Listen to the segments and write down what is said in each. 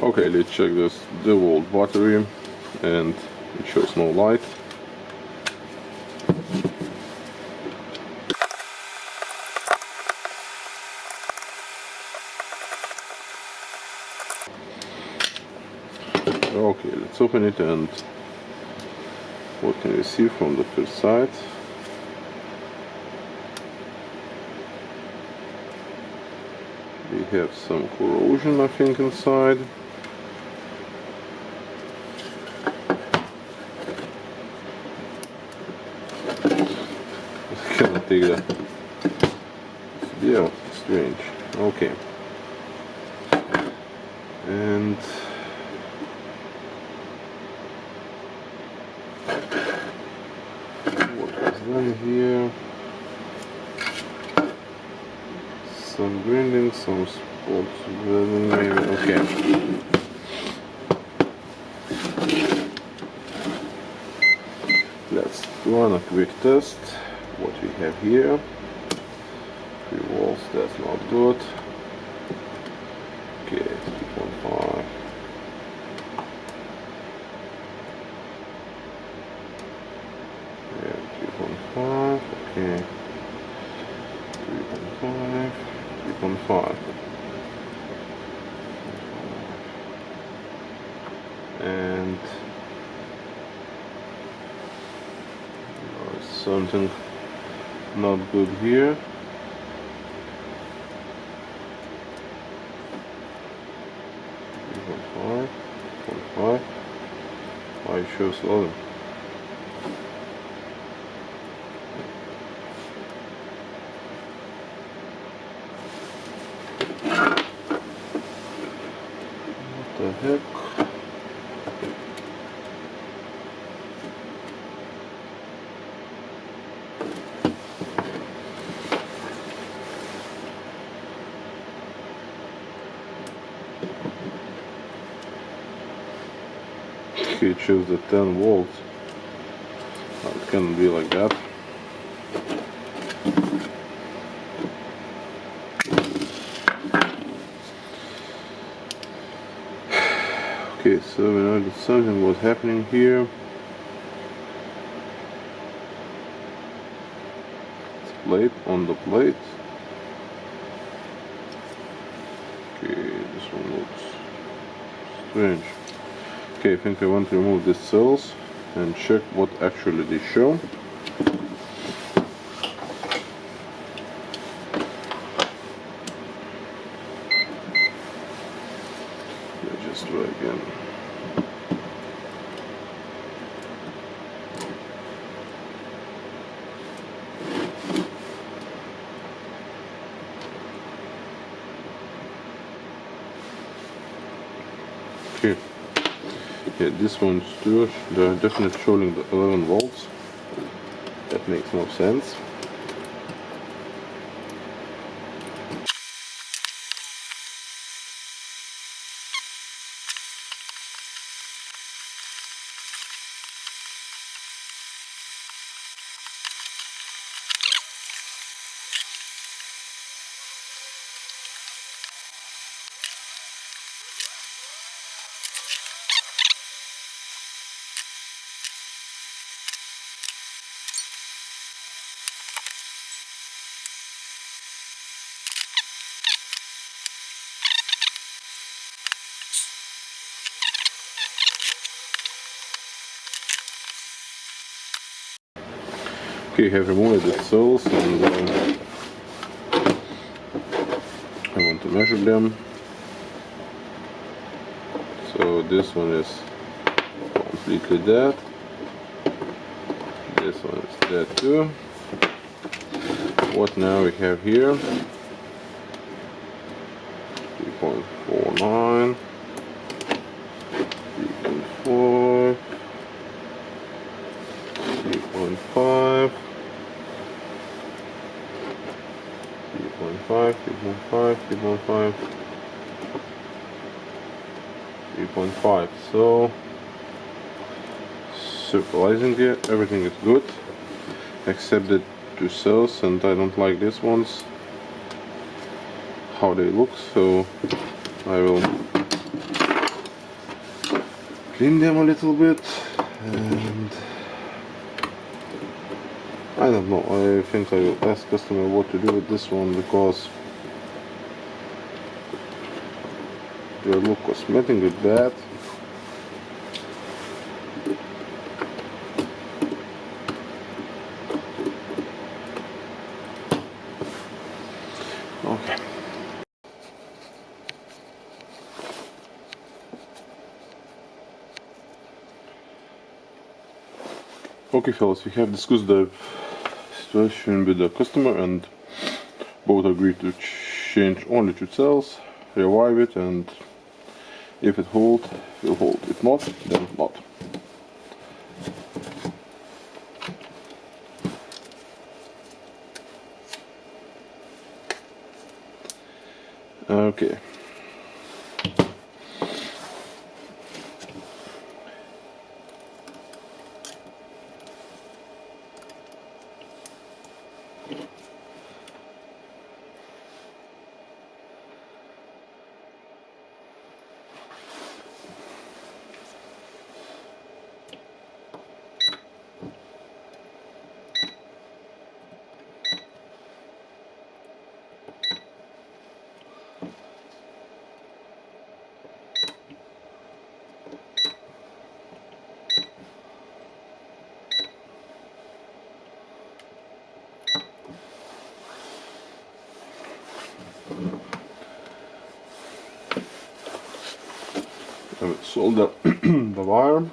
Okay, let's check this Dewalt battery, and it shows no light. Okay, let's open it, and what can we see from the first side? We have some corrosion, I think, inside. I cannot take that. Yeah, strange. Okay. And what is done here? Some grinding, some spots welding, maybe. Okay. Let's run a quick test. What we have here. 3 volts, that's not good. Okay, 3.5. Yeah, 3.5. Okay. 3.5. 3.5. And there's something not good here. 3.5. 0.5. Why it shows 11? What the heck? It shows the 10 volts. It can be like that. Okay, so we know that something was happening here. It's plate on the plate. Okay, this one looks strange. Okay, I think I want to remove these cells and check what actually they show. Let's just try again. Okay. Yeah, this one's too, they're definitely showing the 11 volts. That makes more sense. Okay, I have removed the cells, and I want to measure them. So this one is completely dead. This one is dead too. What now we have here? 3.49, 3.4, 3.5, 3.5, 3.5, 3.5, 3.5. So surprisingly everything is good except the 2 cells, and I don't like these ones, how they look, so I will clean them a little bit, and I don't know, I think I will ask customer what to do with this one, because they look cosmetic with bad. Okay. Okay fellas, we have discussed the situation with the customer and both agreed to change only 2 cells, revive it, and if it holds, will hold. If not, then not. Okay. I will solder the wire.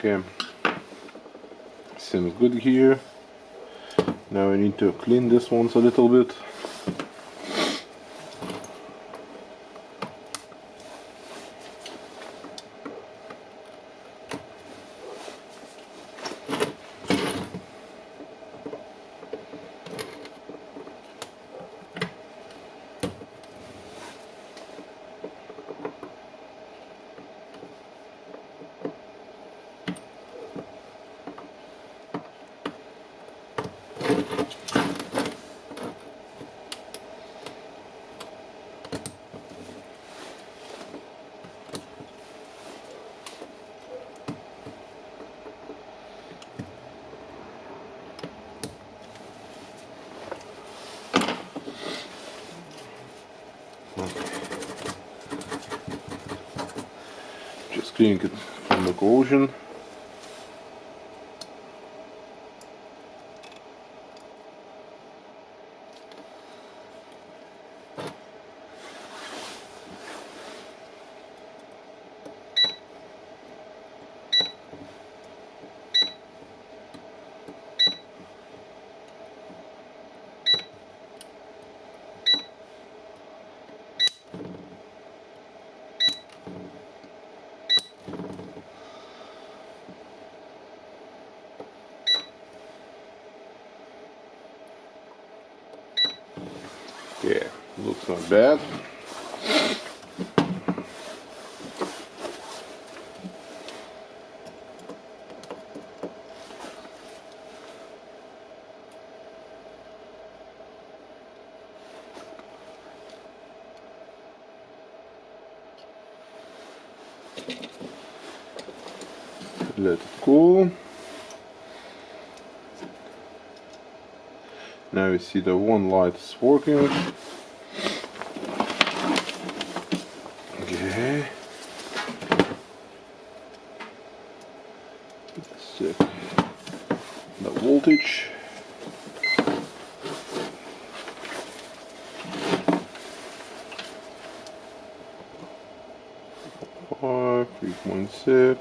Okay, seems good here. Now I need to clean this one a little bit. Just cleaning it from the corrosion. Yeah, looks not bad. Let it cool. Now you see the one light is working. Okay. Let's check the voltage. Five, 3.6,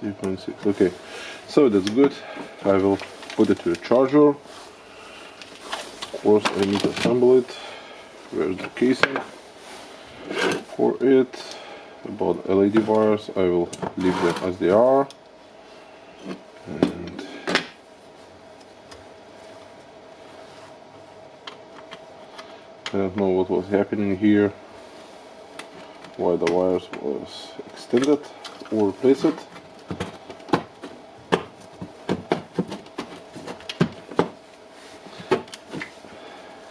3.6. Okay, so that's good. I will put it to the charger. Of course, I need to assemble it. Where's the casing for it? About LED wires, I will leave them as they are. And I don't know what was happening here, why the wires was extended or replaced.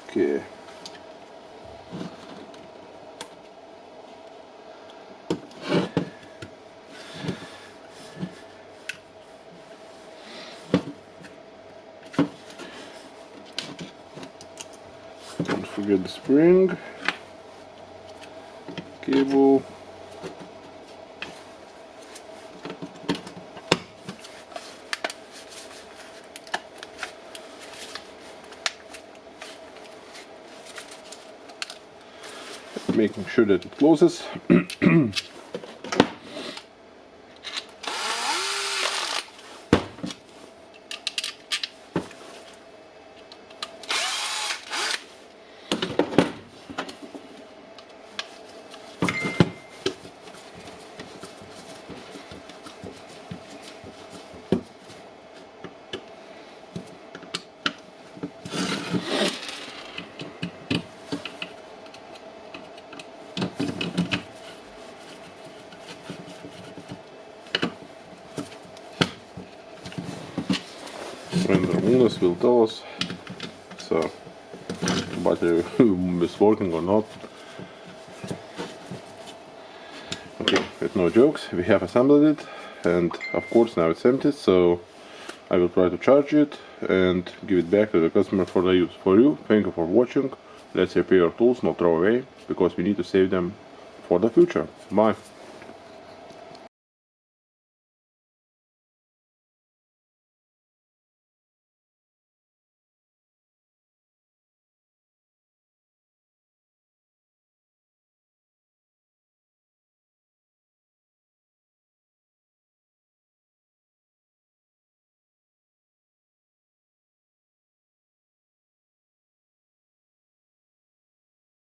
Okay. Don't forget the spring, cable, making sure that it closes. When the Ramones will tell us so battery is working or not. Okay, with no jokes, we have assembled it, and of course now it's empty, so I will try to charge it and give it back to the customer for the use. For you, thank you for watching. Let's repair our tools, not throw away, because we need to save them for the future. Bye.